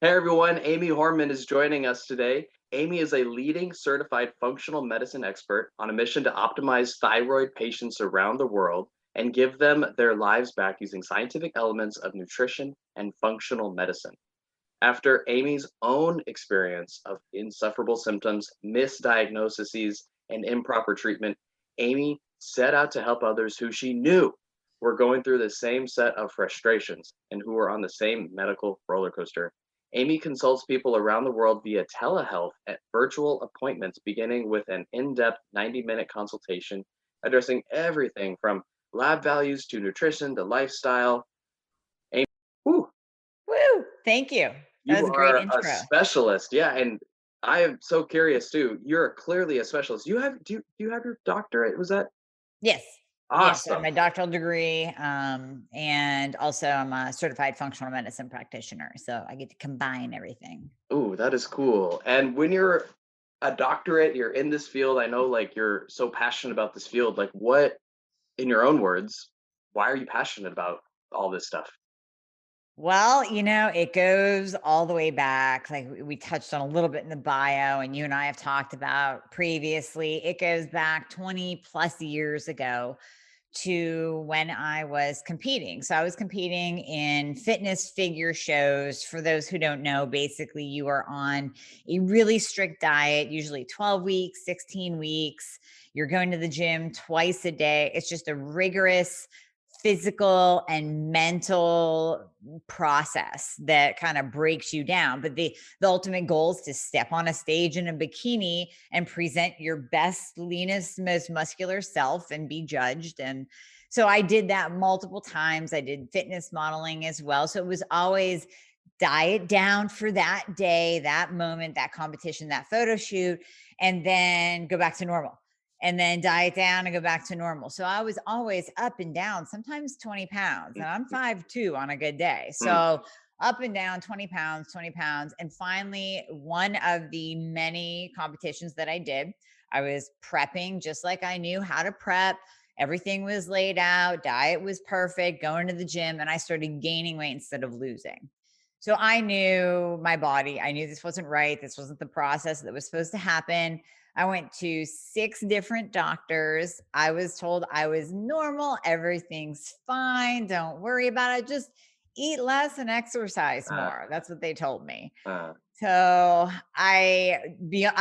Hey everyone, Amie Hornaman is joining us today. Amie is a leading certified functional medicine expert on a mission to optimize thyroid patients around the world and give them their lives back using scientific elements of nutrition and functional medicine. After Amy's own experience of insufferable symptoms, misdiagnoses, and improper treatment, Amy set out to help others who she knew were going through the same set of frustrations and who were on the same medical roller coaster. Amy consults people around the world via telehealth at virtual appointments, beginning with an in depth 90-minute consultation addressing everything from lab values to nutrition to lifestyle. Amy, whew, Woo! Thank you. That you was a great are a intro. specialist, yeah, and I am so curious too. You're clearly a specialist. Do you have your doctorate? Was that Yes. Yes, I have awesome? my doctoral degree, and also I'm a certified functional medicine practitioner, so I get to combine everything. Ooh, that is cool. And when you're a doctorate, you're in this field. I know, like, you're so passionate about this field. Like, what, in your own words, why are you passionate about all this stuff? Well, it goes all the way back, like we touched on a little bit in the bio, and you and I have talked about previously. It goes back 20 plus years ago to when I was competing. So I was competing in fitness figure shows. For those who don't know, basically you are on a really strict diet, usually 12 weeks, 16 weeks. You're going to the gym twice a day. It's just a rigorous physical and mental process that kind of breaks you down. But the ultimate goal is to step on a stage in a bikini and present your best, leanest, most muscular self and be judged. And so I did that multiple times. I did fitness modeling as well. So it was always diet down for that day, that moment, that competition, that photo shoot, and then go back to normal. And then diet down and go back to normal. So I was always up and down, sometimes 20 pounds, Mm, and I'm mm, 5'2" on a good day. mm. So up and down 20 pounds, 20 pounds. And finally, one of the many competitions that I did, I was prepping just like I knew how to prep. Everything was laid out, diet was perfect, going to the gym, and I started gaining weight instead of losing. So I knew my body. I knew this wasn't right. This wasn't the process that was supposed to happen. I went to 6 different doctors. I was told I was normal. Everything's fine. Don't worry about it. Just eat less and exercise Uh, more. That's what they told me. uh, So I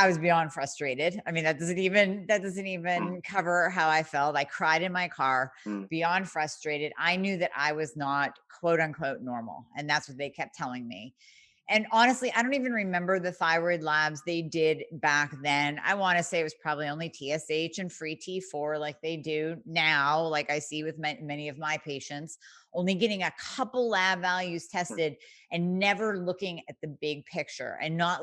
was beyond frustrated. I mean, that doesn't even mm, cover how I felt. I cried in my car, mm. beyond frustrated. I knew that I was not quote unquote normal, and that's what they kept telling me. And honestly, I don't even remember the thyroid labs they did back then. I want to say it was probably only TSH and free T4 like they do now, like I see with many of my patients, only getting a couple lab values Mm. tested and never looking at the big picture and no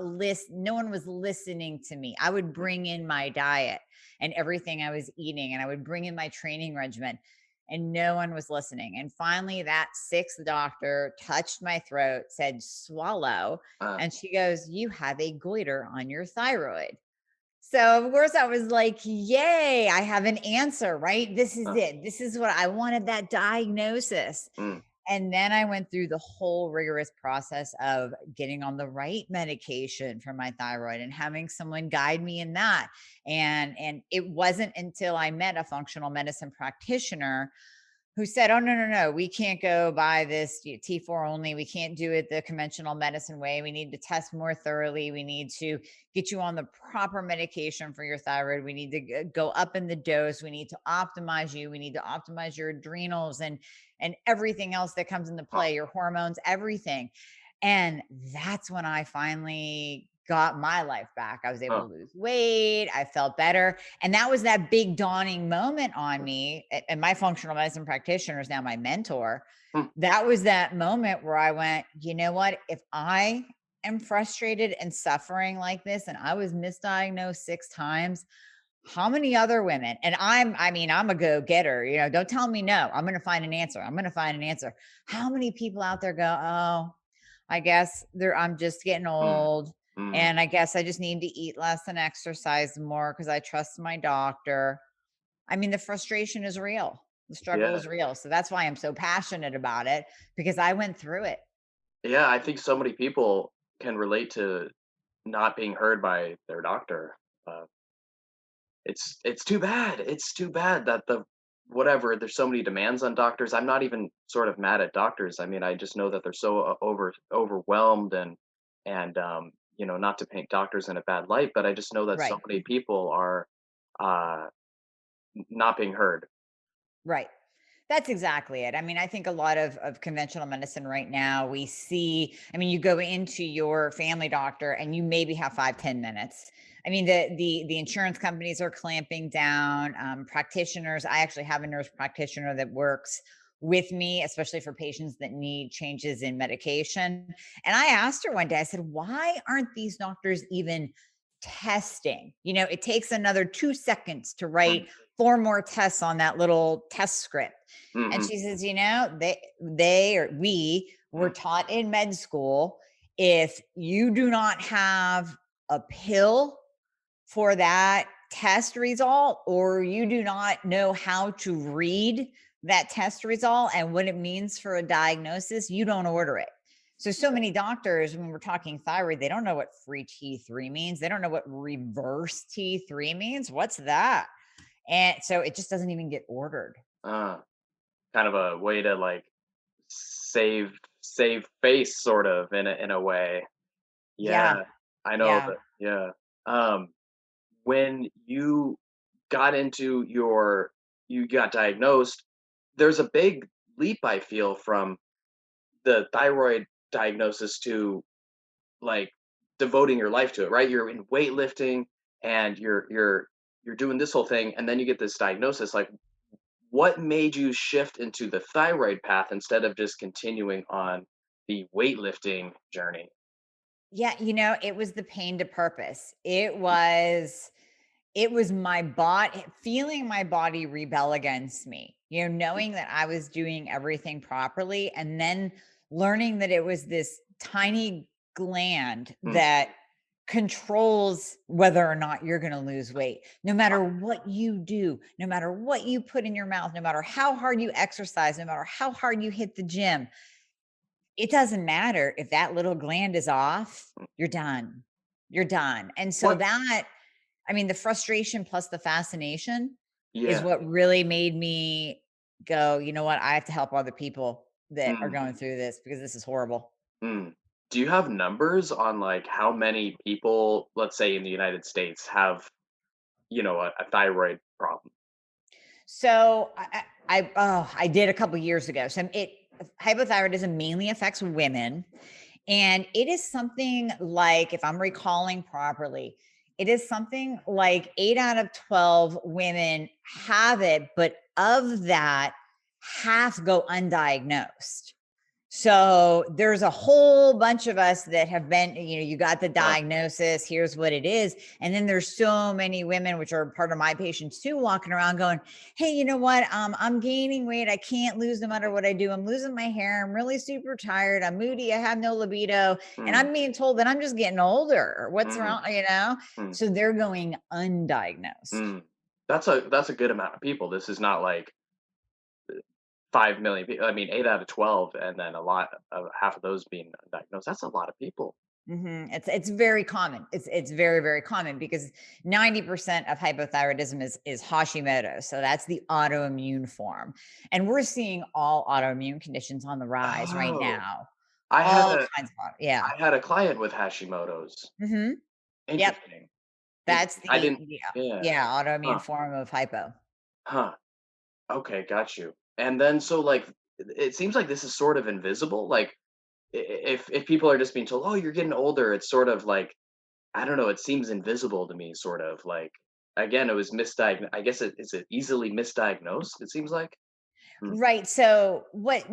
one was listening to me. I would bring in my diet and everything I was eating, and I would bring in my training regimen, and no one was listening. And finally, that sixth doctor touched my throat, said, swallow. Uh, And she goes, you have a goiter on your thyroid. So, of course, I was like, yay, I have an answer, right? This is uh, it. This is what I wanted, that diagnosis. mm. And then I went through the whole rigorous process of getting on the right medication for my thyroid and having someone guide me in that. And it wasn't until I met a functional medicine practitioner who said, "Oh, no, no, no, we can't go by this T4 only. We can't do it the conventional medicine way. We need to test more thoroughly. We need to get you on the proper medication for your thyroid. We need to go up in the dose. We need to optimize you. We need to optimize your adrenals and everything else that comes into Wow. play, your hormones, everything." And that's when I finally got my life back. I was able Huh. to lose weight. I felt better. And that was that big dawning moment on me. And my functional medicine practitioner is now my mentor. Mm. That was that moment where I went, you know what? If I am frustrated and suffering like this, and I was misdiagnosed 6 times, how many other women? And I'm a go getter, don't tell me no. I'm going to find an answer. I'm going to find an answer. How many people out there go, oh, I guess I'm just getting Mm. old. Mm. And I guess I just need to eat less and exercise more because I trust my doctor. I mean, the frustration is real. The struggle Yeah. is real. So that's why I'm so passionate about it, because I went through it. Yeah, I think so many people can relate to not being heard by their doctor. Uh, it's too bad. It's too bad that there's so many demands on doctors. I'm not even sort of mad at doctors. I mean, I just know that they're so overwhelmed and not to paint doctors in a bad light, but I just know that so Right. many people are uh, not being heard. Right. That's exactly it. I mean, I think a lot of conventional medicine right now, we see, I mean, you go into your family doctor and you maybe have 5, 10 minutes. I mean, the insurance companies are clamping down. Practitioners, I actually have a nurse practitioner that works with me, especially for patients that need changes in medication. And I asked her one day, I said, why aren't these doctors even testing? It takes another 2 seconds to Mm, write 4 more tests on that little test script. And mhm, she says, they or we were mm, taught in med school, if you do not have a pill for that test result, or you do not know how to read that test result and what it means for a diagnosis, you don't order it. So yeah. many doctors, when we're talking thyroid, they don't know what free T3 means. They don't know what reverse T3 means. What's that? And so it just doesn't even get ordered. Uh, Kind of a way to like save face, sort of in a way. Yeah. Yeah, I know Yeah. that. Yeah. Um, when you got diagnosed, there's a big leap, I feel, from the thyroid diagnosis to, like, devoting your life to it, right? You're in weightlifting and you're doing this whole thing, and then you get this diagnosis. Like, what made you shift into the thyroid path instead of just continuing on the weightlifting journey? Yeah, it was the pain to purpose. It was my body feeling my body rebel against me, knowing that I was doing everything properly and then learning that it was this tiny gland Mm, that controls whether or not you're going to lose weight. No matter what you do, no matter what you put in your mouth, no matter how hard you exercise, no matter how hard you hit the gym, it doesn't matter if that little gland is off, you're done. You're done. And so what that, I mean, the frustration plus the fascination is Yeah. what really made me go, you know what? I have to help other people that are Mm, going through this because this is horrible. mm. Do you have numbers on, like, how many people, let's say in the United States, have, a thyroid problem? So I did a couple years ago. So it hypothyroidism mainly affects women, and it is something like, if I'm recalling properly, it is something like 8 out of 12 women have it, but of that, half go undiagnosed. So there's a whole bunch of us that have been, you got the Uh, diagnosis, here's what it is. And then there's so many women, which are part of my patients too, walking around going, hey, you know what? I'm gaining weight. I can't lose no matter what I do. I'm losing my hair. I'm really super tired. I'm moody. I have no libido. And mm, I'm being told that I'm just getting older. What's mm, wrong? mm, So they're going undiagnosed. mm. That's a good amount of people. This is not like 5 million people. I mean, 8 out of 12, and then a lot of half of those being undiagnosed. That's a lot of people. It's very common. It's very, very common because 90% of hypothyroidism is Hashimoto. So that's the autoimmune form. And we're seeing all autoimmune conditions on the rise right Oh, now. I had All a kinds of yeah. I had a client with Hashimoto's. Mhm. Yep. Interesting. That's I the didn't Yeah. yeah, autoimmune Huh, form of hypo. huh. Okay, got you. And then so, like, it seems like this is sort of invisible. Like, if people are just being told, "Oh, you're getting older," it's sort of like, I don't know, it seems invisible to me, sort of like, again, it was misdiagnosed. I guess is it easily misdiagnosed, it seems like? Mm. Right. So what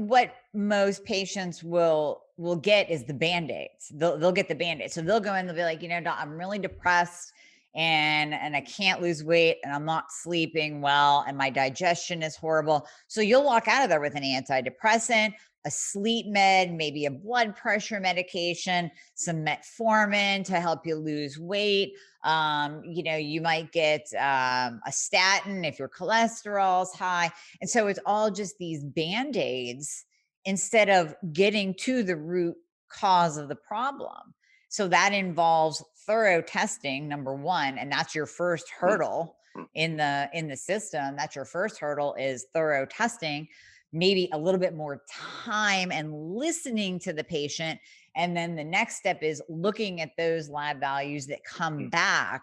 most patients will get is the band-aids. They'll get the band-aid. So they'll go in, they'll be like, Doc, I'm really depressed and I can't lose weight and I'm not sleeping well and my digestion is horrible. So you'll walk out of there with an antidepressant, a sleep med, maybe a blood pressure medication, some metformin to help you lose weight. You might get a statin if your cholesterol's high, and so it's all just these band-aids instead of getting to the root cause of the problem. So that involves thorough testing, number one, and that's your first mm, hurdle mm, in the system. That's your first hurdle, is thorough testing, maybe a little bit more time and listening to the patient. And then the next step is looking at those lab values that come mm, back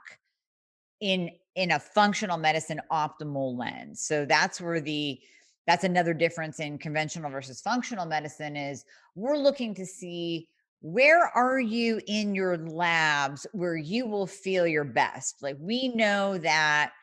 in a functional medicine optimal lens. So that's another difference in conventional versus functional medicine, is we're looking to see, where are you in your labs where you will feel your best. Like, we know that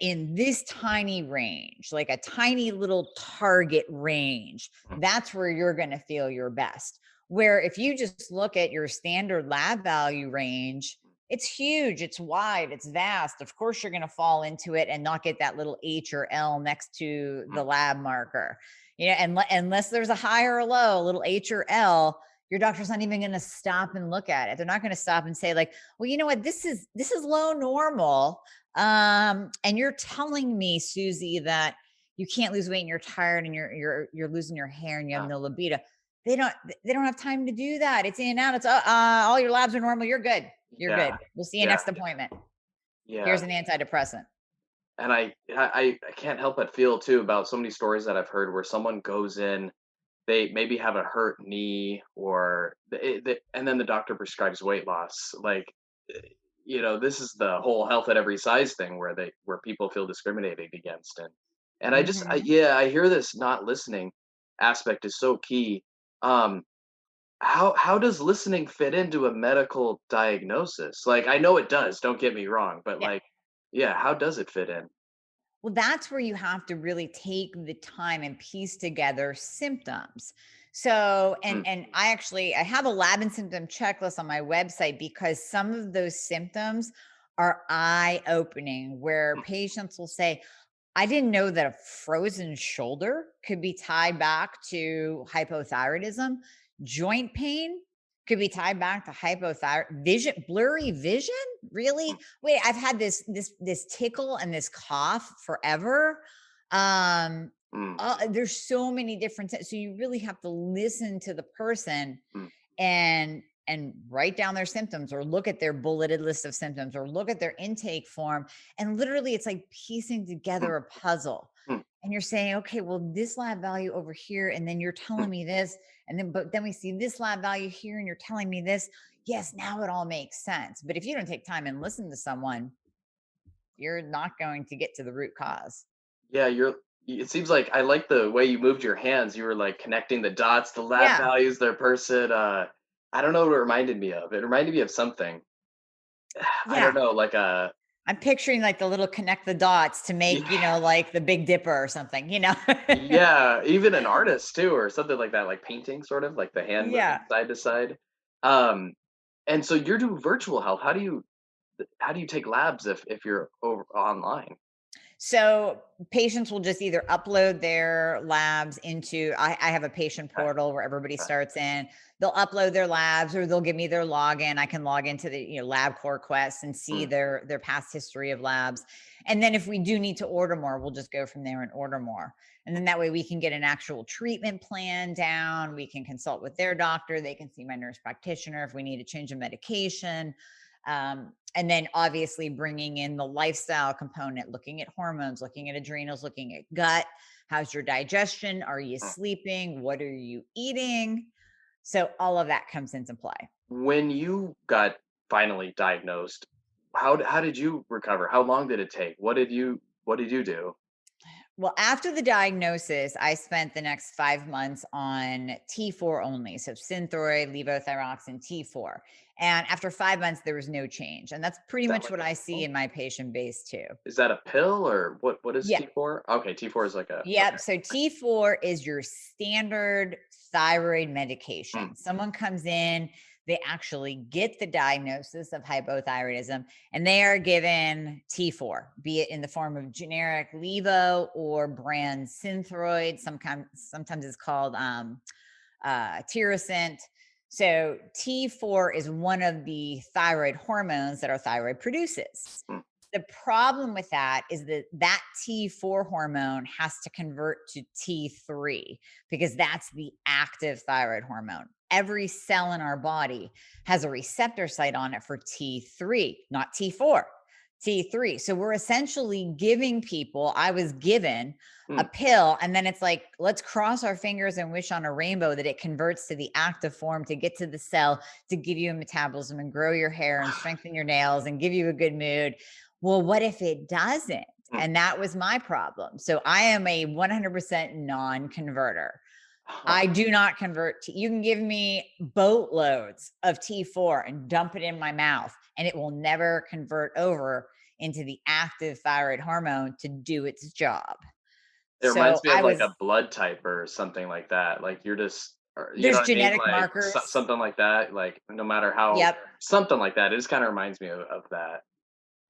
in this tiny range, like a tiny little target range, mm, that's where you're going to feel your best. Where if you just look at your standard lab value range, it's huge, it's wide, it's vast. Of course, you're going to fall into it and not get that little H or L next to mm. the lab marker. And unless there's a high or a low, a little H or L, your doctor's not even going to stop and look at it. They're not going to stop and say, like, well, you know what, this is low normal. And you're telling me, Susie, that you can't lose weight and you're tired and you're losing your hair and you have Ah, no libido. They don't they don't have time to do that. It's in and out. It's all your labs are normal. You're good. You're yeah, good. We'll see you yeah, next appointment. yeah. Here's an antidepressant. And I can't help but feel too about so many stories that I've heard where someone goes in, they maybe have a hurt knee, or and then the doctor prescribes weight loss. Like, eh, this is the whole health at every size thing where people feel discriminated against. And Mhm. yeah, I hear this not listening aspect is so key. Um, how does listening fit into a medical diagnosis? Like, I know it does, don't get me wrong, but Yeah. like, yeah, how does it fit in? Well, that's where you have to really take the time and piece together symptoms. So, Mm, and I have a lab and symptom checklist on my website, because some of those symptoms are eye opening, where mm, patients will say, I didn't know that a frozen shoulder could be tied back to hypothyroidism. Joint pain could be tied back to hypothyroid. Blurry vision. mm, Really? Wait, I've had this tickle and this cough forever. Um, mm, there's so many different. So you really have to listen to the person mm, and write down their symptoms, or look at their bulleted list of symptoms, or look at their intake form. And literally, it's like piecing mm, together a puzzle. mm, And you're saying, okay, well, this lab value over here, and then you're mm. telling me this, and then we see this lab value here, and you're telling me this. Yes, now it all makes sense. But if you don't take time and listen to someone, you're not going to get to the root cause. Yeah, it seems like I like the way you moved your hands. You were like connecting the dots, the lab Yeah. values, their person. I don't know what it reminded me of. It reminded me of something. I don't Yeah. know, like a I'm picturing like the little connect the dots to yeah, make, like the Big Dipper or something. yeah, even an artist too, or something like that, like painting, sort of like the hand moving Yeah. side to side. Um, and so you're doing virtual health. How do you take labs if you're over online? So patients will just either upload their labs into, I have a patient Okay, portal where everybody okay, starts in. They'll upload their labs, or they'll give me their login. I can log into the LabCorp Quest and see mm, their past history of labs. And then if we do need to order more, we'll just go from there and order more. And then that way we can get an actual treatment plan down. We can consult with their doctor. They can see my nurse practitioner if we need to change a medication. And then obviously bringing in the lifestyle component, looking at hormones, looking at adrenals, looking at gut. How's your digestion? Are you mm. sleeping? What are you eating? So all of that comes into play. When you got finally diagnosed, how did you recover? How long did it take? What did you do? Well, after the diagnosis, I spent the next 5 months on T4 only. So Synthroid, levothyroxine, T4. And after 5 months, there was no change. And that's Is pretty that much like what a I see pill? in my patient base too. Is that a pill, or what is Yeah. T4? Okay, T4 is like a Yep. okay. So T4 is your standard thyroid Mm, medication. Someone comes in, they actually get the diagnosis of hypothyroidism, and they are given T4, be it in the form of generic Levo or brand Synthroid. Sometimes it's called Tirosint. So T4 is one of the thyroid hormones that our thyroid produces. mm, The problem with that is that that T4 hormone has to convert to T3 because that's the active thyroid hormone. Every cell in our body has a receptor site on it for T3, not T4, T3. So we're essentially giving people, I was given a Mm. pill, and then it's like, let's cross our fingers and wish on a rainbow that it converts to the active form to get to the cell to give you a metabolism and grow your hair and strengthen your nails and give you a good mood. Well, what if it doesn't? Mm. And that was my problem. So I am a 100% non-converter. Huh. I do not convert. You can give me boatloads of T4 and dump it in my mouth, and it will never convert over into the active thyroid hormone to do its job. It So reminds me of like a was blood type or something like that. Like you're just, or, you know there's what I mean? genetic Like markers. something like that. Like no matter how, Yep. something like that. It just kind of reminds me of that.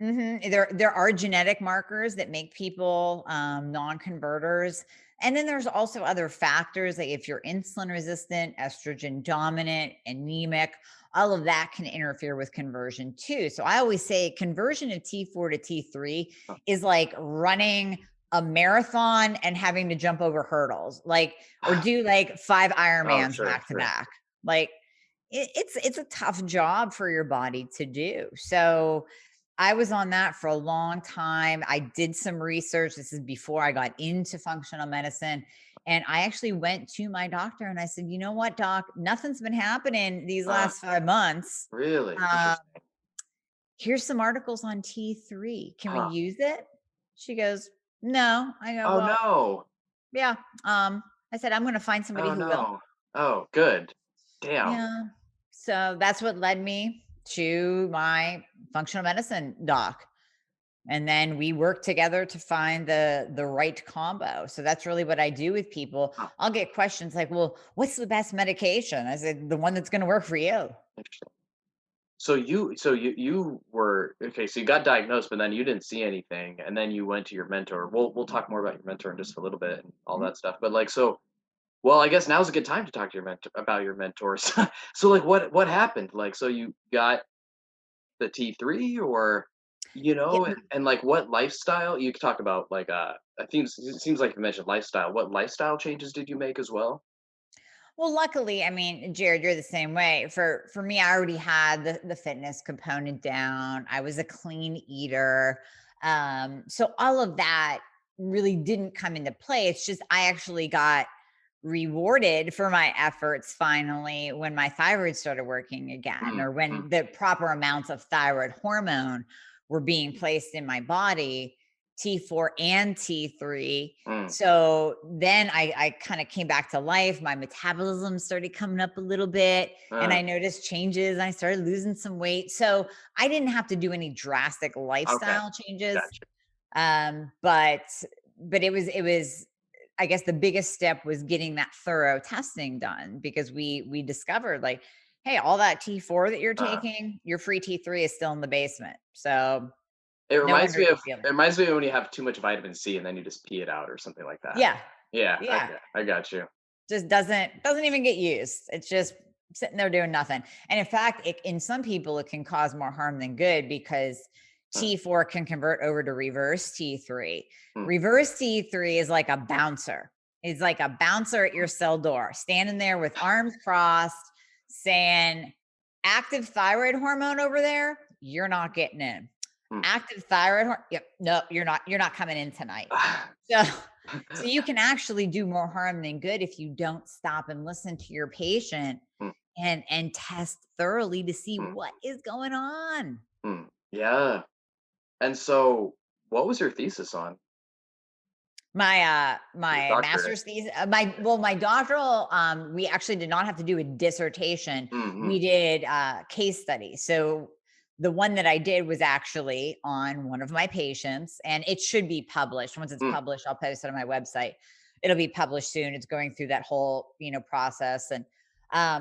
There are genetic markers that make people non-converters. And then there's also other factors, like if you're insulin resistant, estrogen dominant, anemic, all of that can interfere with conversion too. So I always say conversion of T4 to T3 Huh. is like running a marathon and having to jump over hurdles, like, or do like 5 Oh, Ironmans sure, back to sure. back. Like it's a tough job for your body to do. So I was on that for a long time. I did some research. This is before I got into functional medicine. And I actually went to my doctor and I said, you know what, doc, nothing's been happening these Uh, last 5 months. really Uh, interesting. Here's some articles on T3. Can we Huh. use it? She goes, no. I go, Oh well, no. yeah. I said, I'm going to find somebody Oh who will. no. Oh, good. Damn. Yeah. So that's what led me to my functional medicine doc. And then we work together to find the right combo. So that's really what I do with people. Huh. I'll get questions like, well, what's the best medication? I said, the one that's going to work for you. Interesting. So you were okay. So you got diagnosed, but then you didn't see anything, and then you went to your mentor. We'll talk more about your mentor in just a little bit and all Mhm. that stuff. But like, so well, I guess now's a good time to talk to your mentor about your mentors. So like, what happened? Like, so you got the T3, or Yeah. and like what lifestyle? You could talk about like it seems like you mentioned lifestyle. What lifestyle changes did you make as well? Well, luckily, I mean, Jared, you're the same way. For me, I already had the fitness component down. I was a clean eater. So all of that really didn't come into play. It's just I actually got rewarded for my efforts finally when my thyroid started working again, Mm, or mm, when the proper amounts of thyroid hormone were being placed in my body, T4 and T3. mm, So then I kind of came back to life. My metabolism started coming up a little bit and uh, I noticed changes. I started losing some weight. So I didn't have to do any drastic okay, lifestyle changes. gotcha. Um, but but it was I guess the biggest step was getting that thorough testing done because we discovered like, hey, all that T4 that you're Uh, taking, your free T3 is still in the basement. So it no reminds wonder me you're of feeling. it reminds me of when you have too much vitamin C and then you just pee it out or something like that. Yeah. Yeah, Yeah. okay, I got you. Just doesn't even get used. It's just sitting there doing nothing. And in fact, in some people, it can cause more harm than good because Mm, T4 can convert over to reverse T3. mm, Reverse T3 is like a bouncer. It's like a bouncer at your mm, cell door, standing there with arms crossed, saying, active thyroid hormone over there, you're not getting in. mm. Active thyroid yep, no, you're not coming in tonight. So so you can actually do more harm than good if you don't stop and listen to your patient Mm, and test thoroughly to see mm, what is going on. yeah. And so, what was your thesis on? Your My doctorate? master's thesis, my doctoral, we actually did not have to do a dissertation. Mm, We did case studies. So the one that I did was actually on one of my patients, and it should be published. Once it's mm, published, I'll post it on my website. It'll be published soon. It's going through that whole, process. And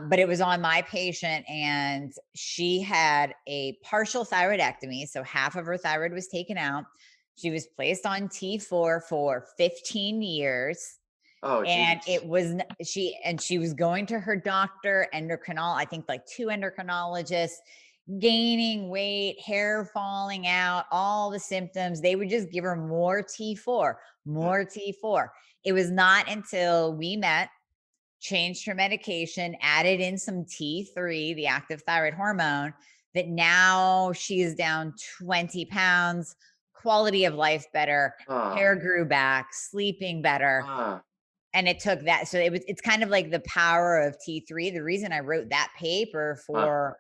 but it was on my patient, and she had a partial thyroidectomy. So half of her thyroid was taken out. She was placed on T4 for 15 years. oh, And geez. it was she was going to her doctor, I think like 2 endocrinologists. gaining weight, hair falling out, all the symptoms. They would just give her more T4, Mm. more T4. It was not until we met, changed her medication, added in some T3, the active thyroid hormone, that now she is down 20 pounds, quality of life better, Ah, hair grew back, sleeping better. ah, And it took that. So it's kind of like the power of T3. The reason I wrote that paper ah, for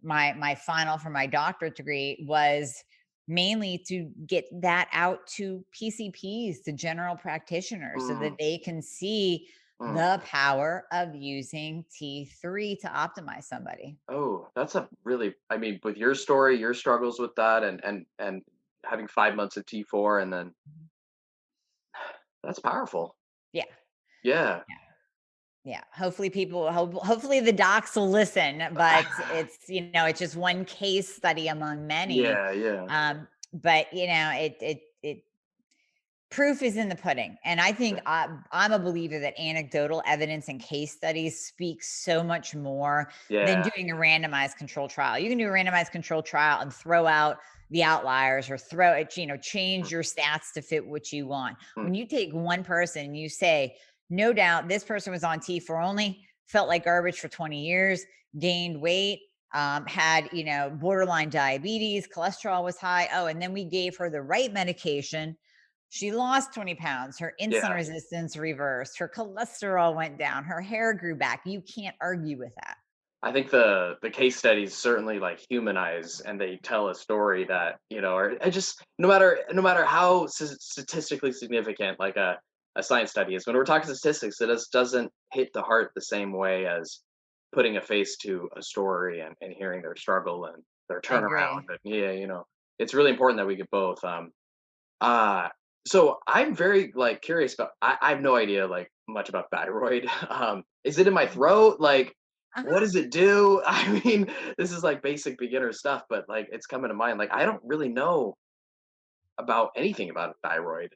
my final for my doctorate degree was mainly to get that out to PCPs, to general practitioners, so that mm, they can see mm. the power of using T3 to optimize somebody. Oh, that's a really, I mean, with your story, your struggles with that, and having 5 months of T4, and then that's powerful. Yeah. Yeah. Yeah. Yeah. Hopefully hopefully the docs will listen, but it's just one case study among many. Yeah, yeah. But it proof is in the pudding. And I think Sure. I'm a believer that anecdotal evidence and case studies speak so much more than Yeah. doing a randomized control trial. You can do a randomized control trial and throw out the outliers or throw it, change Mm, your stats to fit what you want. mm. When you take one person and you say, no doubt this person was on T4 only, felt like garbage for 20 years, gained weight, had, borderline diabetes, cholesterol was high. Oh, and then we gave her the right medication, she lost 20 pounds. Her insulin Yeah. resistance reversed. Her cholesterol went down. Her hair grew back. You can't argue with that. I think the case studies certainly like humanize, and they tell a story that, or it just, no matter how statistically significant like a science study is, when we're talking statistics, it just doesn't hit the heart the same way as putting a face to a story, and hearing their struggle and their I turnaround. agree. And yeah, it's really important that we get both. Uh, so I'm very like curious about. I have no idea like much about thyroid. Is it in my throat? Like, what Uh-huh. does it do? I mean, this is like basic beginner stuff, but like it's coming to mind. Like, I don't really know about anything about thyroid.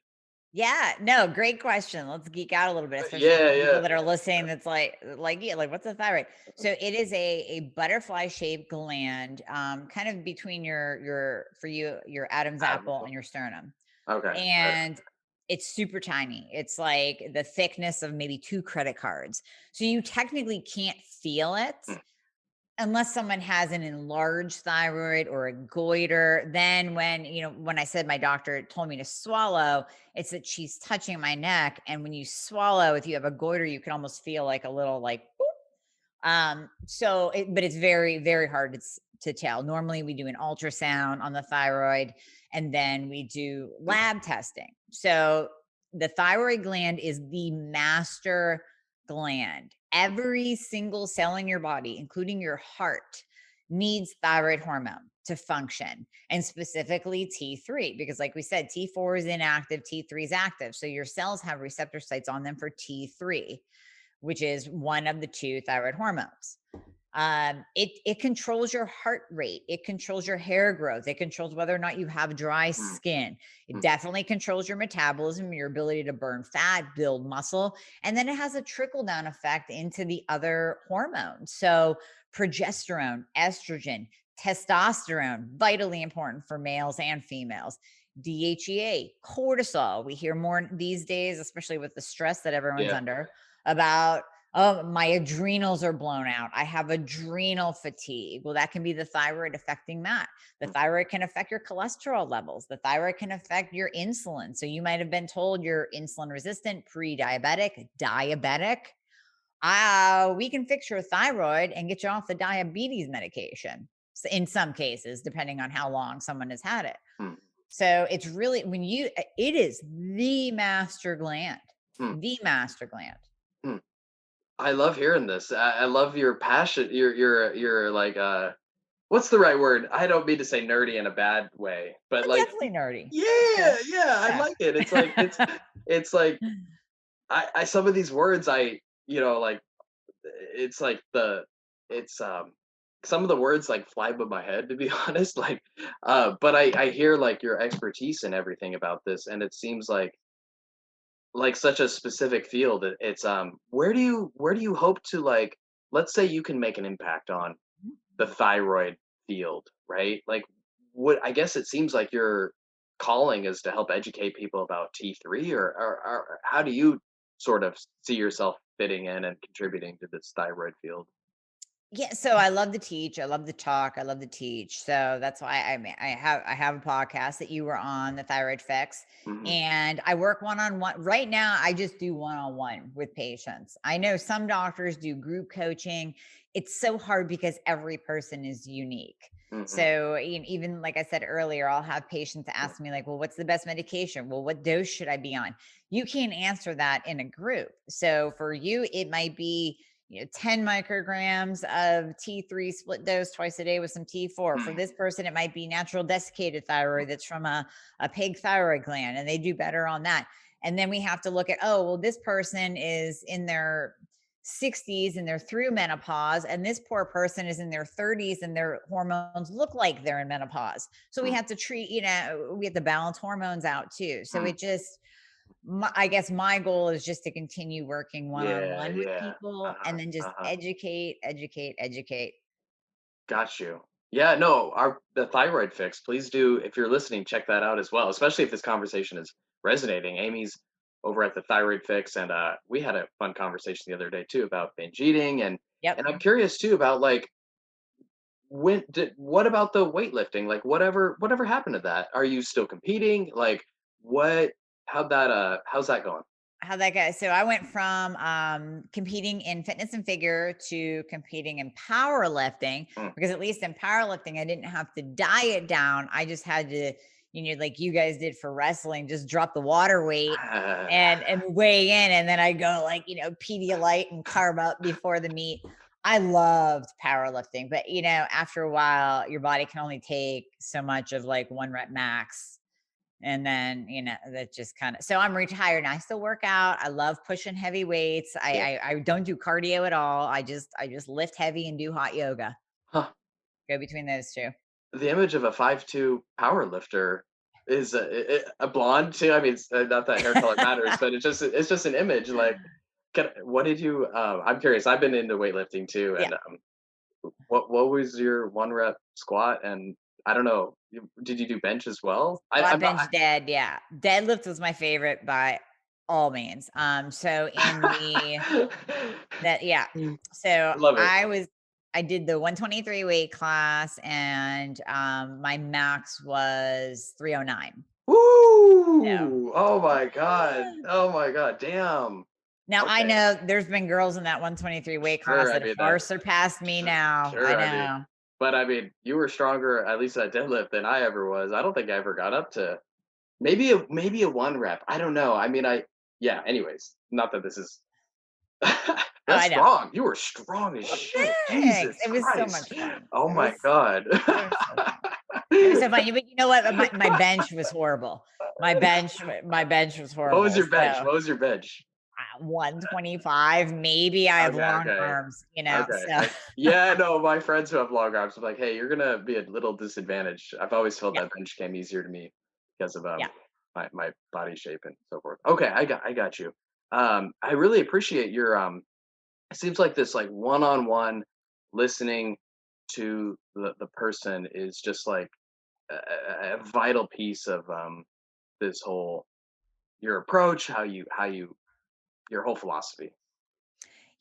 Yeah, no, great question. Let's geek out a little bit, especially for Yeah, the people yeah. that are listening. That's yeah, like what's a thyroid? So it is a butterfly shaped gland, kind of between your Adam's apple Admirable. and your sternum. Okay. And it's super tiny. It's like the thickness of maybe 2 credit cards. So you technically can't feel it Mm, unless someone has an enlarged thyroid or a goiter. Then when I said my doctor told me to swallow, it's that she's touching my neck. And when you swallow, if you have a goiter, you can almost feel like a little like but it's very, very hard to tell. Normally, we do an ultrasound on the thyroid and then we do mm, lab testing. So, the thyroid gland is the master gland. Every single cell in your body, including your heart, needs thyroid hormone to function, and specifically T3, because, like we said, T4 is inactive, T3 is active. So, your cells have receptor sites on them for T3, which is one of the 2 thyroid hormones. It controls your heart rate. It controls your hair growth. It controls whether or not you have dry mm, skin. It mm. definitely controls your metabolism, your ability to burn fat, build muscle, and then it has a trickle down effect into the other hormones. So progesterone, estrogen, testosterone, vitally important for males and females. DHEA, cortisol. We hear more these days, especially with the stress that everyone's Yeah. under, about, oh, my adrenals are blown out. I have adrenal fatigue. Well, that can be the thyroid affecting that. The Mm, thyroid can affect your cholesterol levels. The thyroid can affect your insulin. So you might have been told you're insulin resistant, pre diabetic, diabetic. We can fix your thyroid and get you off the diabetes medication in some cases, depending on how long someone has had it. mm, So it's really, it is mm, the master gland. mm. I love hearing this. I love your passion. Your like what's the right word? I don't mean to say nerdy in a bad way, but like, Definitely nerdy. That's yeah, good. yeah, I Yeah. like it. It's like I some of these words like it's like it's some of the words like fly above my head, to be honest. Like but I hear like your expertise and everything about this, and it seems like such a specific field. It's where do you hope to, like, let's say you can make an impact on the thyroid field, right? Like, what I guess it seems like your calling is to help educate people about T3, or how do you sort of see yourself fitting in and contributing to this thyroid field? Yeah, so I love to teach, I love to talk, I love to teach. So that's why I have a podcast that you were on, the Thyroid Fix, Hmm. and I work one-on-one. Right now, I just do one-on-one with patients. I know some doctors do group coaching. It's so hard because every person is unique. Hmm. So even like I said earlier, I'll have patients ask me like, "Well, what's the best medication? Well, what dose should I be on?" You can't answer that in a group. So for you, it might be 10 micrograms of T3 split dose twice a day with some T4. For this person, it might be natural desiccated thyroid that's from a pig thyroid gland, and they do better on that. And then we have to look at, oh, well, this person is in their 60s and they're through menopause, and this poor person is in their 30s and their hormones look like they're in menopause. So we have to treat, we have to balance hormones out too. So it just, I guess my goal is just to continue working one on Yeah, one with yeah. people Uh-huh, and then just uh-huh. educate, educate, educate. Got you. Yeah, no, our the thyroid fix. Please do, if you're listening, check that out as well. Especially if this conversation is resonating. Amy's over at the thyroid fix, and we had a fun conversation the other day too about binge eating, and Yep. I'm curious too about like what about the weightlifting? Like whatever happened to that? Are you still competing? Like what? How's that going? How'd that go? So I went from competing in fitness and figure to competing in powerlifting, Mm. because at least in powerlifting, I didn't have to diet down. I just had to, like you guys did for wrestling, just drop the water weight and weigh in. And then I go like, Pedialyte and carb up before the meet. I loved powerlifting, but after a while, your body can only take so much of like one rep max, and then, that just kind of, so I'm retired now. I still work out. I love pushing heavy weights. Yeah. I don't do cardio at all. I just lift heavy and do hot yoga. Huh. Go between those two. The image of a 5'2" power lifter is a blonde too. I mean, not that hair color matters, but it's just an image. Like, what did you? I'm curious. I've been into weightlifting too, Yeah. and what was your one rep squat? And I don't know. Did you do bench as well? Squat, I'm not. bench, dead. Yeah. Deadlift was my favorite by all means. So in the that yeah. So I love it. I did the 123 weight class, and my max was 309. So Woo! Oh my god! Oh my god! Damn. now I Okay. know there's been girls in that 123 weight class Sure. I that have mean far that. surpassed me now. I Sure. I mean, know. but I mean, you were stronger at least at deadlift than I ever was. I don't think I ever got up to maybe a one rep. I don't know. I mean, yeah. Anyways, not that this is. Oh, That's I know. strong. You were strong as Well, shit. thanks. Jesus It was so Christ. much fun. Oh my god. It was so fun. It was so fun. But you know what? My bench was horrible. My bench was What was horrible. your bench? So What was your bench? 125, maybe. I have Okay, long okay, arms, okay. so Yeah, no, my friends who have long arms, I'm like, hey, you're gonna be a little disadvantaged. I've always felt yeah, that bench came easier to me because of yeah. my body shape and so forth. Okay, I got you. I really appreciate your it seems like this like one-on-one listening to the person is just like a vital piece of this whole your approach, how you your whole philosophy.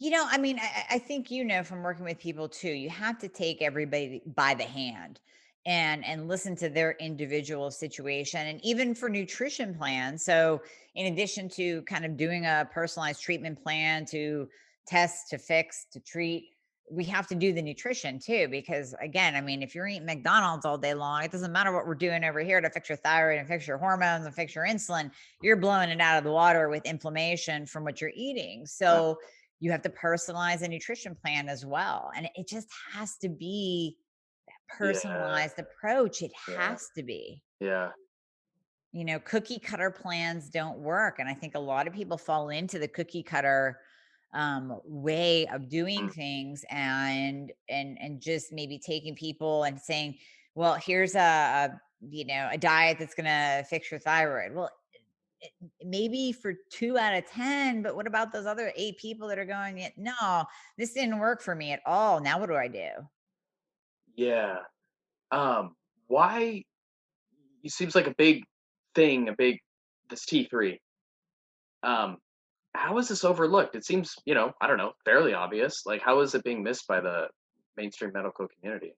I mean, I think from working with people too, you have to take everybody by the hand and listen to their individual situation, and even for nutrition plans. So, in addition to kind of doing a personalized treatment plan to test, to fix, to treat, we have to do the nutrition too. Because again, I mean, if you're eating McDonald's all day long, it doesn't matter what we're doing over here to fix your thyroid and fix your hormones and fix your insulin. You're blowing it out of the water with inflammation from what you're eating. Yeah, So you have to personalize a nutrition plan as well. And it just has to be yeah, personalized approach. It yeah, has to be. yeah. Cookie cutter plans don't work. And I think a lot of people fall into the cookie cutter way of doing Mm. things, and just maybe taking people and saying, well, here's a diet that's going to fix your thyroid. Well, maybe for 2 out of 10, but what about those other 8 people that are going, "Yeah, no, this didn't work for me at all. Now what do I do?" Yeah. Why it seems like a big thing, this T3. Um, how is this overlooked? It seems, I don't know, fairly obvious. Like, how is it being missed by the mainstream medical community?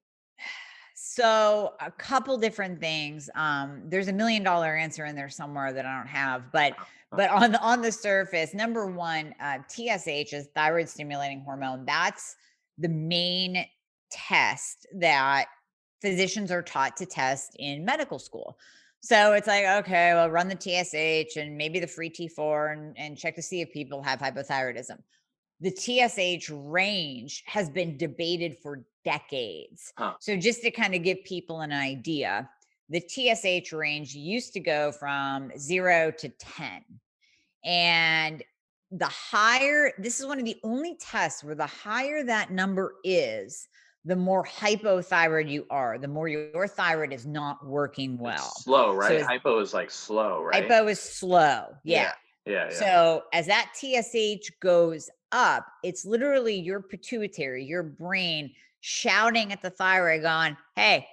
So a couple different things. There's $1 million answer in there somewhere that I don't have, but Huh. on the surface, number one, TSH is thyroid stimulating hormone. That's the main test that physicians are taught to test in medical school. So it's like, okay, well, run the TSH and maybe the free T4 and check to see if people have hypothyroidism. The TSH range has been debated for decades. Huh. So, just to kind of give people an idea, the TSH range used to go from 0 to 10. And the higher, this is one of the only tests where the higher that number is, the more hypothyroid you are, the more your thyroid is not working It's well. slow, So, right? as Hypo is like slow, right? hypo is slow. Yeah. Yeah. Yeah. Yeah. So as that TSH goes up, it's literally your pituitary, your brain shouting at the thyroid, going, hey,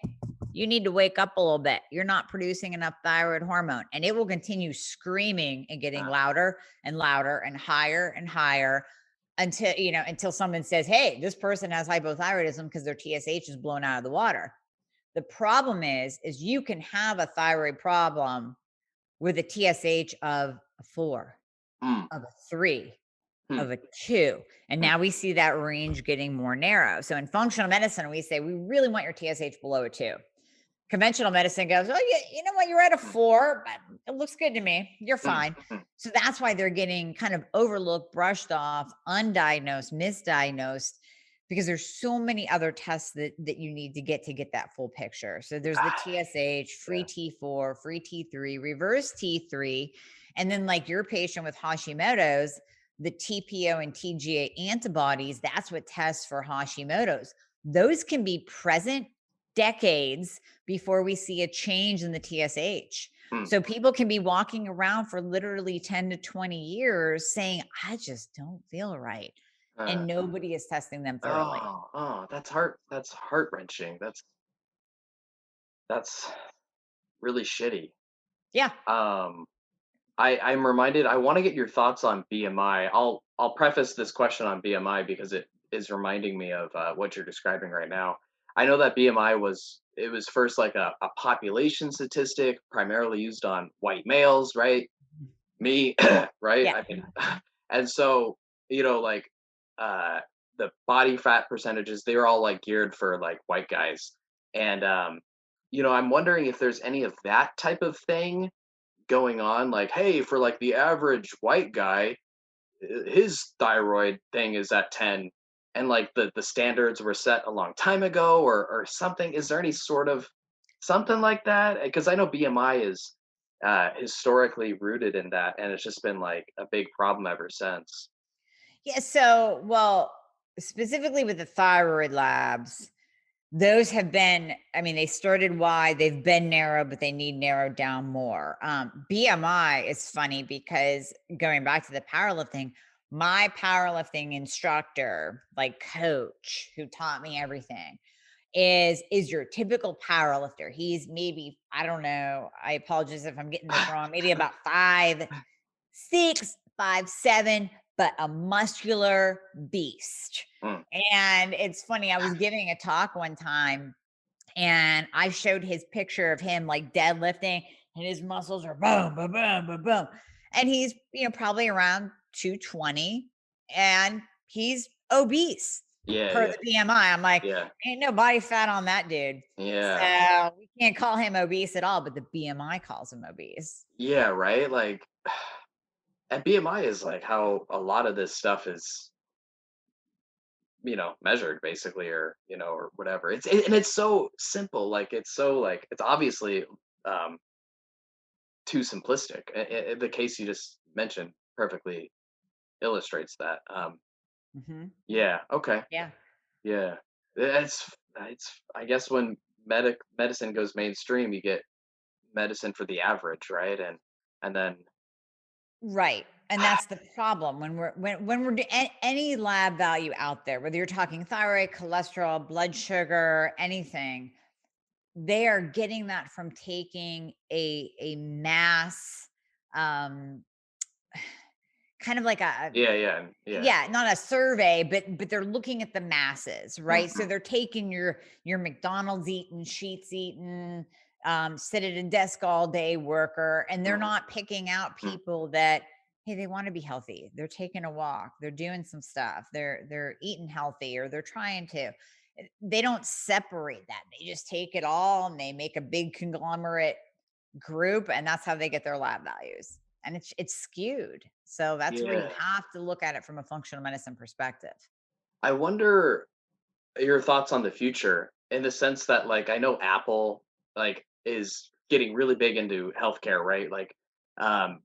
you need to wake up a little bit. You're not producing enough thyroid hormone. And it will continue screaming and getting Uh, louder and louder and higher until someone says, hey, this person has hypothyroidism because their TSH is blown out of the water. The problem is you can have a thyroid problem with a TSH of a 4, mm, of a 3, hmm, of a 2. And hmm. now we see that range getting more narrow. So in functional medicine, we say we really want your TSH below a 2. Conventional medicine goes, oh, you know what? You're at a Mm, 4, but it looks good to me. You're mm, fine. mm. So that's why they're getting kind of overlooked, brushed off, undiagnosed, misdiagnosed, because there's so many other tests that you need to get that full picture. So there's the TSH, free Yeah. T4, free T3, reverse T3, and then like your patient with Hashimoto's, the TPO and TGA antibodies, that's what tests for Hashimoto's. Those can be present decades before we see a change in the TSH. Mm. So people can be walking around for literally 10 to 20 years saying, I just don't feel right. Uh, And nobody is testing them thoroughly. that's heart-wrenching. That's really shitty. Yeah. Um, I'm reminded. I want to get your thoughts on BMI. I'll preface this question on BMI because it is reminding me of what you're describing right now. I know that BMI was first like a population statistic, primarily used on white males, right? Me, right? Yeah. I mean, and so like uh, the body fat percentages, they were all like geared for like white guys, and I'm wondering if there's any of that type of thing going on, like, hey, for like the average white guy, his thyroid thing is at 10, and like the standards were set a long time ago, or something. Is there any sort of something like that? Because I know BMI is historically rooted in that, and it's just been like a big problem ever since. Yeah. So, well, specifically with the thyroid labs, those have been, I mean, they started wide, they've been narrow, but they need narrowed down more. BMI is funny because going back to the powerlifting, my powerlifting instructor, like coach who taught me everything, is your typical powerlifter. He's maybe, I don't know, I apologize if I'm getting this wrong, maybe about 5'6", 5'7", but a muscular beast. Mm, And it's funny, I was giving a talk one time and I showed his picture of him like deadlifting and his muscles are boom, boom, boom, boom, boom. And he's, probably around 220 and he's obese yeah, per yeah, the BMI. I'm like, yeah, ain't no body fat on that dude. yeah, So we can't call him obese at all, but the BMI calls him obese. yeah, right. Like, and BMI is like how a lot of this stuff is measured basically, or whatever. And it's so simple, like it's obviously um too simplistic. The case you just mentioned perfectly illustrates that. Mhm. Yeah, okay, Yeah. yeah. It's I guess when medicine goes mainstream, you get medicine for the average, right? And then Right, and that's the problem when we're any lab value out there, whether you're talking thyroid, cholesterol, blood sugar, anything, they are getting that from taking a mass, um, kind of like a Yeah, yeah, yeah. yeah, not a survey, but they're looking at the masses, right? So Mhm, they're taking your McDonald's eating, Sheets eating, sit at a desk all day worker, and they're mhm, not picking out mm. people that, hey, they want to be healthy. They're taking a walk, they're doing some stuff, they're eating healthy, or they're trying to. They don't separate that. They just take it all and they make a big conglomerate group, and that's how they get their lab values. And it's skewed. So that's where you Yeah. have to look at it from a functional medicine perspective. I wonder your thoughts on the future in the sense that, like, I know Apple, like, is getting really big into healthcare, right? Like,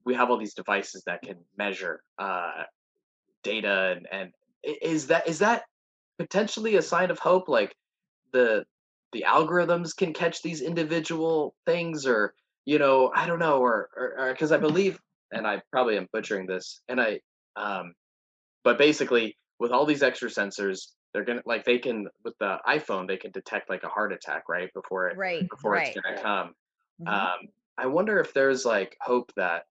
we have all these devices that can measure data, and is that potentially a sign of hope? Like, the the algorithms can catch these individual things, or I don't know, or because I believe, and I probably am butchering this, and um but basically, with all these extra sensors, they're gonna, like, they can, with the iPhone, they can detect like a heart attack right Right, before it's right. gonna come. Mhm. Um, I wonder if there's like hope that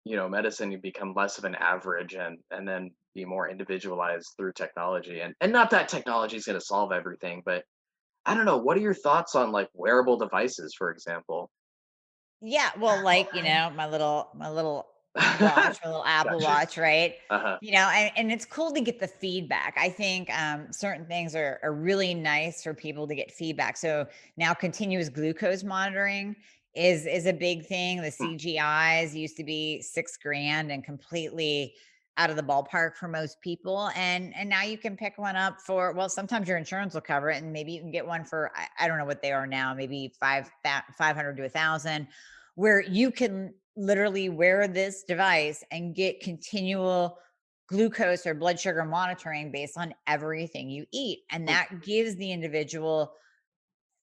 medicine can become less of an average, and then be more individualized through technology, and not that technology is gonna solve everything, but I don't know. What are your thoughts on like wearable devices, for example? Yeah, well, like, my little watch, my little Apple Gotcha. Watch, right? Uh-huh. And it's cool to get the feedback. I think certain things are really nice for people to get feedback. So now continuous glucose monitoring is a big thing. The Hmm. CGIs used to be 6 grand and completely out of the ballpark for most people. And now you can pick one up for, well, sometimes your insurance will cover it, and maybe you can get one for, I don't know what they are now, maybe 500 to 1,000, where you can literally wear this device and get continual glucose or blood sugar monitoring based on everything you eat. And Hmm. that gives the individual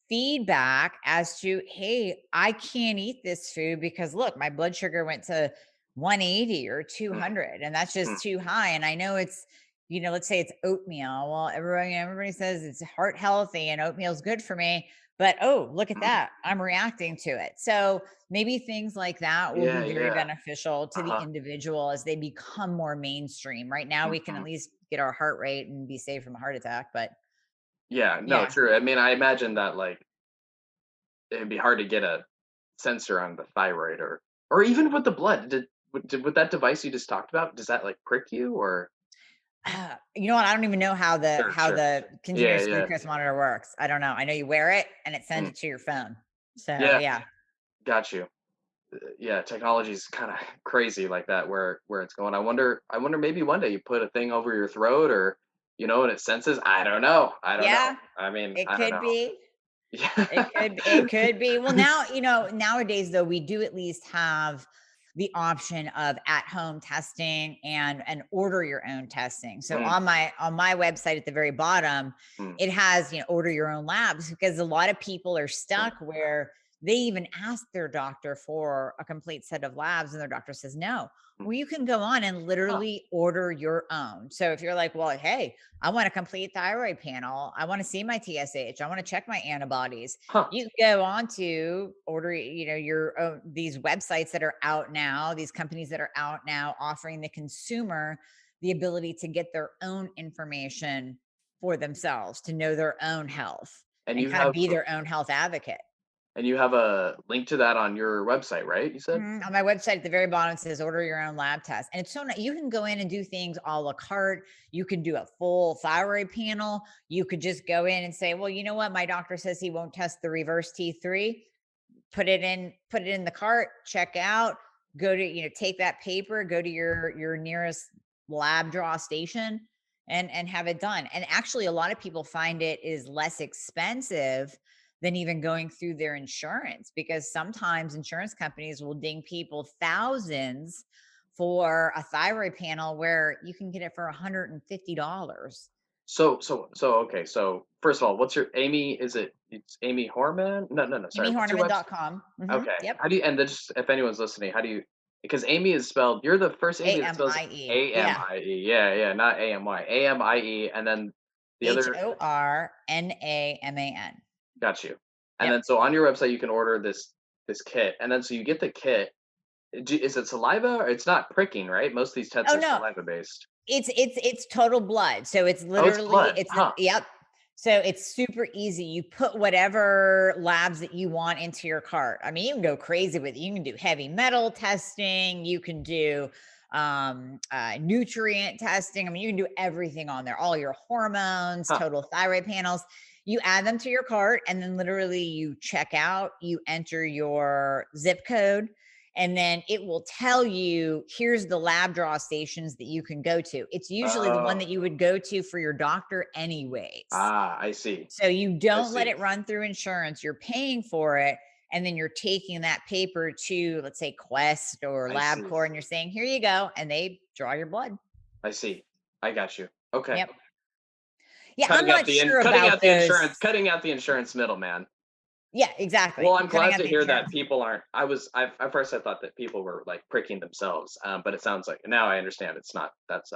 feedback as to, hey, I can't eat this food because look, my blood sugar went to 180 or Hmm. 200, and that's Hmm. just too high. And I know it's, let's say it's oatmeal. Well, everybody says it's heart healthy and oatmeal's good for me. But oh, look at Hmm. that. I'm reacting to it. So maybe things like that will be Yeah, very yeah. beneficial to the Uh-huh. individual as they become more mainstream. Right now, we can Mhm. at least get our heart rate and be saved from a heart attack. But Yeah, no, yeah. true. I mean, I imagine that, like, it'd be hard to get a sensor on the thyroid, or even with the blood. With that device you just talked about, does that like prick you, or? You know what? I don't even know how the Sure, how sure. the Yeah, continuous yeah. glucose monitor works. I don't know. I know you wear it and it sends Mm. it to your phone. So Yeah, yeah. got you. Yeah, technology's kind of crazy like that, where it's going. I wonder maybe one day you put a thing over your throat, or and it senses. I don't know. I don't know. Yeah, I mean, it I don't could know. be. Yeah. It could be. Well, now, nowadays though, we do at least have the option of at-home testing and order your own testing. So Mm, on my website at the very bottom, mm, it has, order your own labs, because a lot of people are mm, stuck where they even ask their doctor for a complete set of labs and their doctor says no. mm. Well, you can go on and Huh. literally order your own. So if you're like, well, hey, I want a complete thyroid panel, I want to see my TSH, I want to check my antibodies, Huh. you can go on to order, your own, these websites that are out now, these companies that are out now offering the consumer the ability to get their own information for themselves, to know their own health And and you kind of have be their own health advocate. a link to that on your website, right? You said? On my website at the very bottom it says order your own lab test. And it's so you can go in and do things a la carte. You can do a full thyroid panel. You could just go in and say, well, you know what? My doctor says he won't test the reverse T3. Put it in the cart, check out, go to, take that paper, go to your nearest lab draw station and have it done. And actually a lot of people find it is less expensive than even going through their insurance, because sometimes insurance companies will ding people thousands for a thyroid panel where you can get it for $150. Okay. So first of all, what's your Amy? It's Amy Horman? No, no, no. Sorry. What's your website? AmieHornaman.com. Okay. Yep. How do you? And then just if anyone's listening, how do you? Because Amy is spelled. You're the first Amy that spells AMIE. Yeah. AMIE. Yeah, yeah, not AMY. AMIE, and then the other. HORNAMAN. Got you. And Yep. then so on your website you can order this kit, and then so you get the kit. Is it saliva or it's not pricking, right? Most of these tests Oh, are no. saliva based. It's total blood. So it's Oh, it's literally, blood, huh? yep. So it's super easy. You put whatever labs that you want into your cart. I mean, you can go crazy with it. You can do heavy metal testing. You can do nutrient testing. I mean, you can do everything on there. All your hormones, Huh. total thyroid panels. You add them to your cart, and then literally you check out. You enter your zip code, and then it will tell you, here's the lab draw stations that you can go to. It's usually the one Oh, that you would go to for your doctor anyways. I see. So you I don't let see. it run through insurance. You're paying for it. And then you're taking that paper to, let's say, Quest or I see. LabCorp, and you're saying, here you go. And they draw your blood. I see. I got you. Okay. Yep. Yeah. I'm not sure about those. Cutting out the insurance middleman. Yeah, Well, exactly. I'm Cutting glad out to the hear insurance. that people aren't. At first I thought that people were like pricking themselves, but it sounds like now I understand it's not. That's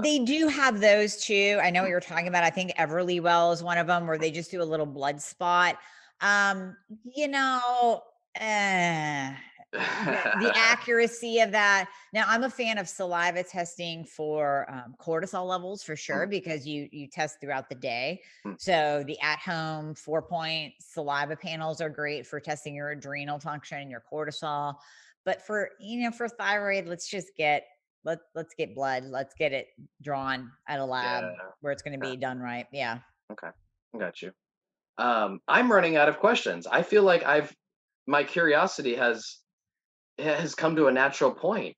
They do have those too. I know what mm, you're talking about. I think Everlywell is one of them where they just do a little blood spot. Um, you know, uh, the mm. accuracy of that. Now, I'm a fan of saliva testing for cortisol levels for sure, Mm, because you test throughout the day. mm. So the at-home 4-point saliva panels are great for testing your adrenal function and your cortisol. But for for thyroid, let's get blood. Let's get it drawn at a lab Yeah. where it's going to Yeah. be done right. Yeah. Okay. I got you. I'm running out of questions. I feel like my curiosity has come to a natural point.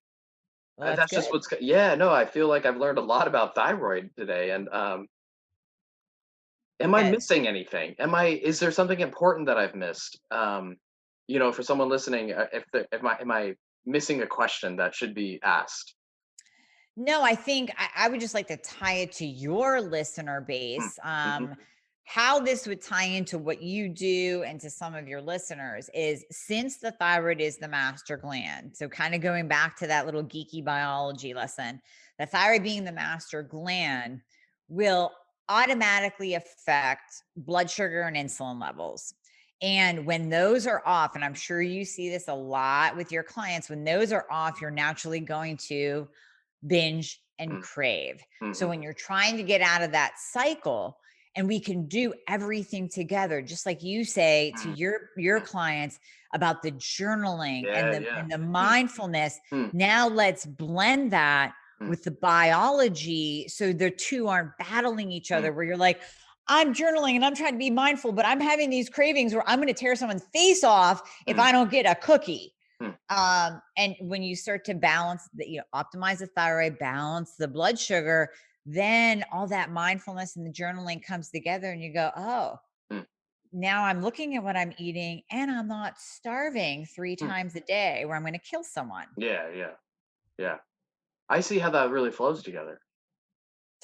Well, that's That's good. just yeah, no, I feel like I've learned a lot about thyroid today. And am I Good. missing anything? Is there something important that I've missed? For someone listening, am I missing a question that should be asked? No, I think I would just like to tie it to your listener Mm, base. mhm, How this would tie into what you do and to some of your listeners is, since the thyroid is the master gland. So, kind of going back to that little geeky biology lesson, the thyroid being the master gland will automatically affect blood sugar and insulin levels. And when those are off, and I'm sure you see this a lot with your clients, when those are off, you're naturally going to binge and mm, crave. So mhm, when you're trying to get out of that cycle, and we can do everything together, just like you say to mm, your mm. clients about the journaling and Yeah, the yeah. Mm, mindfulness. mm, Now let's blend that mm, with the biology, so the two aren't battling each mm, other, where you're like, I'm journaling and I'm trying to be mindful, but I'm having these cravings where I'm going to tear someone's face off if mm, I don't get a cookie. mm, And when you start to balance optimize the thyroid, balance the blood sugar, then all that mindfulness and the journaling comes together, and you go, oh, mm, now I'm looking at what I'm eating, and I'm not starving three mm. times a day where I'm going to kill someone. Yeah, yeah, yeah. I see how that really flows together.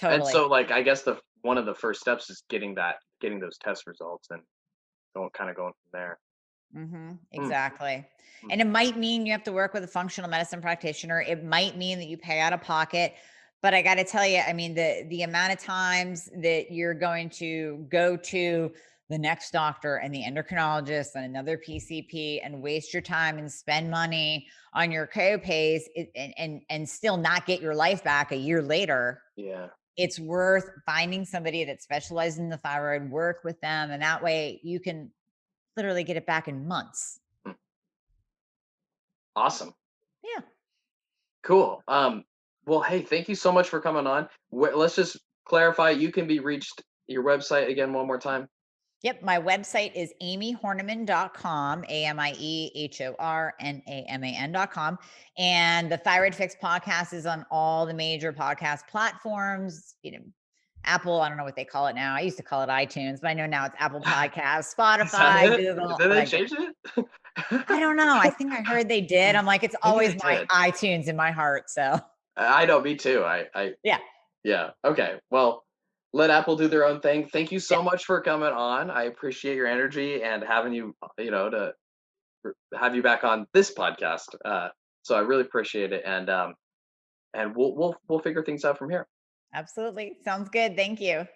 And Totally. so, like, I guess the one of the first steps is getting those test results and going from there. Mm, Exactly. mm, And it might mean you have to work with a functional medicine practitioner. It might mean that you pay out of pocket. But I got to tell you, I mean, the amount of times that you're going to go to the next doctor and the endocrinologist and another PCP and waste your time and spend money on your co-pays, and still not get your life back a year later, yeah. it's worth finding somebody that specializes in the thyroid, work with them, and that way you can literally get it back in months. Mm, awesome. Yeah. Cool. Well, hey, thank you so much for coming on. Let's just clarify. You can be reached. Your website again one more time. Yep. My website is amiehornaman.com, AMIEHORNAMAN.com. And the Thyroid Fix podcast is on all the major podcast platforms, Apple, I don't know what they call it now. I used to call it iTunes, but I know now it's Apple Podcasts, Is that Spotify, it? Google, all Did they that good. change it? I don't know. I think I heard they did. I'm like, it's Maybe always they my did. iTunes in my heart. So I know. Me too. yeah. Yeah. Okay. Well, let Apple do their own thing. Thank you Yeah. so much for coming on. I appreciate your energy and having you, to have you back on this podcast. So I really appreciate it, and we'll figure things out from here. Absolutely. Sounds good. Thank you.